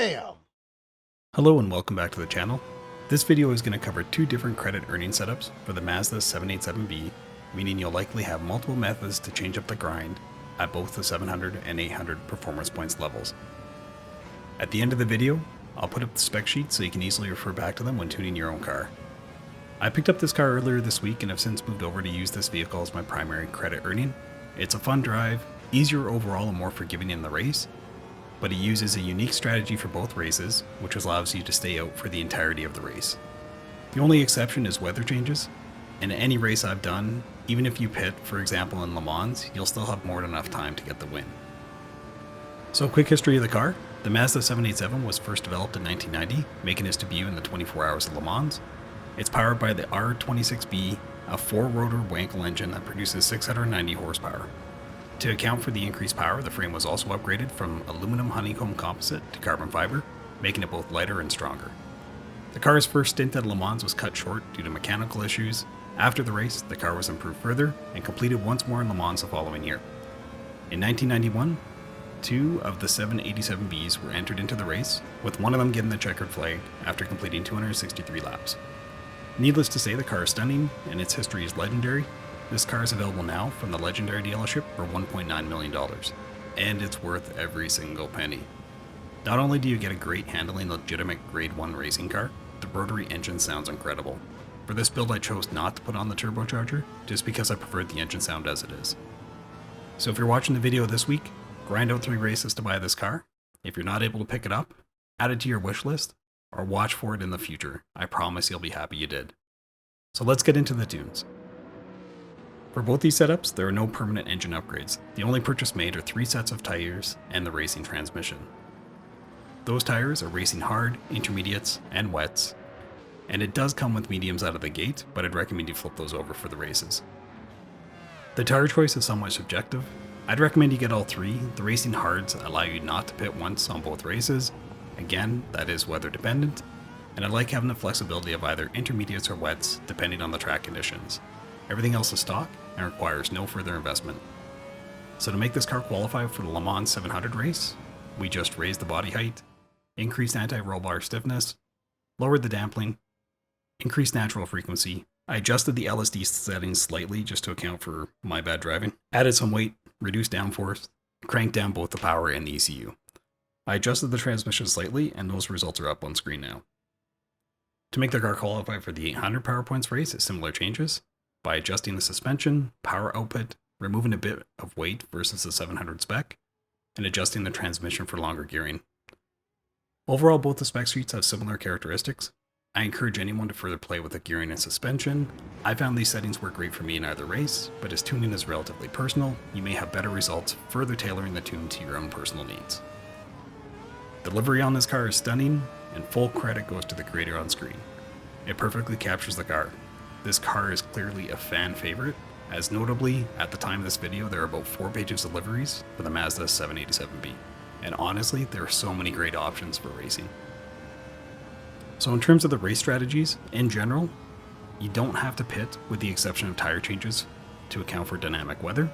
Damn! Hello and welcome back to the channel. This video is going to cover two different credit earning setups for the Mazda 787B, meaning you'll likely have multiple methods to change up the grind at both the 700 and 800 performance points levels. At the end of the video, I'll put up the spec sheet so you can easily refer back to them when tuning your own car. I picked up this car earlier this week and have since moved over to use this vehicle as my primary credit earning. It's a fun drive, easier overall and more forgiving in the race, but it uses a unique strategy for both races, which allows you to stay out for the entirety of the race. The only exception is weather changes. In any race I've done, even if you pit, for example in Le Mans, you'll still have more than enough time to get the win. So a quick history of the car. The Mazda 787 was first developed in 1990, making its debut in the 24 Hours of Le Mans. It's powered by the R26B, a 4-rotor Wankel engine that produces 690 horsepower. To account for the increased power, the frame was also upgraded from aluminum honeycomb composite to carbon fiber, making it both lighter and stronger. The car's first stint at Le Mans was cut short due to mechanical issues. After the race, the car was improved further and completed once more in Le Mans the following year. In 1991, two of the 787Bs were entered into the race, with one of them getting the checkered flag after completing 263 laps. Needless to say, the car is stunning and its history is legendary. This car is available now from the legendary dealership for $1.9 million, and it's worth every single penny. Not only do you get a great handling legitimate grade 1 racing car, the rotary engine sounds incredible. For this build I chose not to put on the turbocharger, just because I preferred the engine sound as it is. So if you're watching the video this week, grind out 3 races to buy this car. If you're not able to pick it up, add it to your wish list, or watch for it in the future. I promise you'll be happy you did. So let's get into the tunes. For both these setups, there are no permanent engine upgrades. The only purchase made are 3 sets of tires and the racing transmission. Those tires are racing hard, intermediates, and wets, and it does come with mediums out of the gate, but I'd recommend you flip those over for the races. The tire choice is somewhat subjective. I'd recommend you get all 3. The racing hards allow you not to pit once on both races. Again, that is weather dependent, and I like having the flexibility of either intermediates or wets depending on the track conditions. Everything else is stock and requires no further investment. So to make this car qualify for the Le Mans 700 race, we just raised the body height, increased anti-roll bar stiffness, lowered the damping, increased natural frequency. I adjusted the LSD settings slightly just to account for my bad driving, added some weight, reduced downforce, cranked down both the power and the ECU. I adjusted the transmission slightly and those results are up on screen now. To make the car qualify for the 800 power points race is similar changes, by adjusting the suspension, power output, removing a bit of weight versus the 700 spec, and adjusting the transmission for longer gearing. Overall, both the spec sheets have similar characteristics. I encourage anyone to further play with the gearing and suspension. I found these settings work great for me in either race, but as tuning is relatively personal, you may have better results further tailoring the tune to your own personal needs. The livery on this car is stunning, and full credit goes to the creator on screen. It perfectly captures the car. This car is clearly a fan favorite, as notably, at the time of this video, there are about 4 pages of liveries for the Mazda 787B. And honestly, there are so many great options for racing. So in terms of the race strategies, in general, you don't have to pit with the exception of tire changes to account for dynamic weather.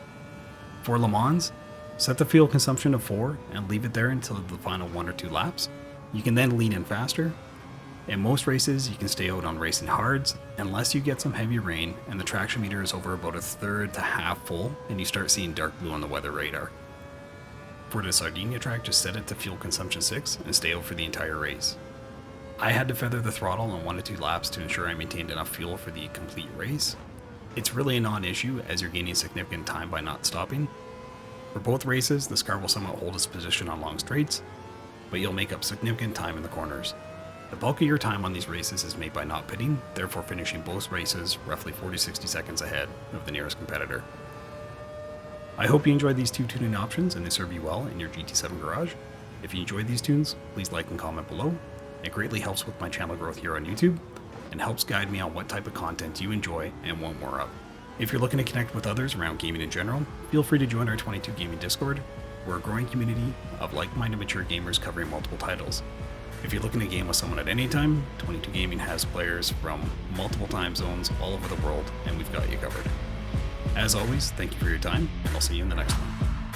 For Le Mans, set the fuel consumption to 4 and leave it there until the final 1 or 2 laps. You can then lean in faster. In most races, you can stay out on racing hards unless you get some heavy rain and the traction meter is over about 1/3 to half full and you start seeing dark blue on the weather radar. For the Sardegna track, just set it to fuel consumption 6 and stay out for the entire race. I had to feather the throttle on 1 to 2 laps to ensure I maintained enough fuel for the complete race. It's really a non-issue as you're gaining significant time by not stopping. For both races, this car will somewhat hold its position on long straights, but you'll make up significant time in the corners. The bulk of your time on these races is made by not pitting, therefore finishing both races roughly 40-60 seconds ahead of the nearest competitor. I hope you enjoyed these 2 tuning options and they serve you well in your GT7 garage. If you enjoyed these tunes, please like and comment below. It greatly helps with my channel growth here on YouTube and helps guide me on what type of content you enjoy and want more of. If you're looking to connect with others around gaming in general, feel free to join our 22 Gaming Discord. We're a growing community of like-minded mature gamers covering multiple titles. If you're looking to game with someone at any time, 22 Gaming has players from multiple time zones all over the world, and we've got you covered. As always, thank you for your time, and I'll see you in the next one.